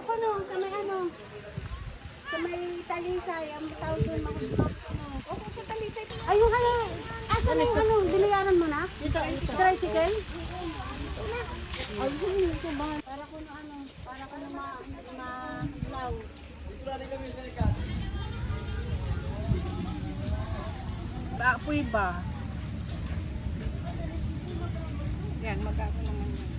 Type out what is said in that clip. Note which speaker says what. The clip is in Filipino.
Speaker 1: ko no, sa may ano. Sa may talisay, ang tawag doon mga ano. Okay, sa talisay. Ayun ano. Asa na yung ano, binayaran mo na? Tricycle? Ayun, ito ba? Para ko na ano, para ko na ma-law.
Speaker 2: Apoy ba? Yan, magkako naman yan.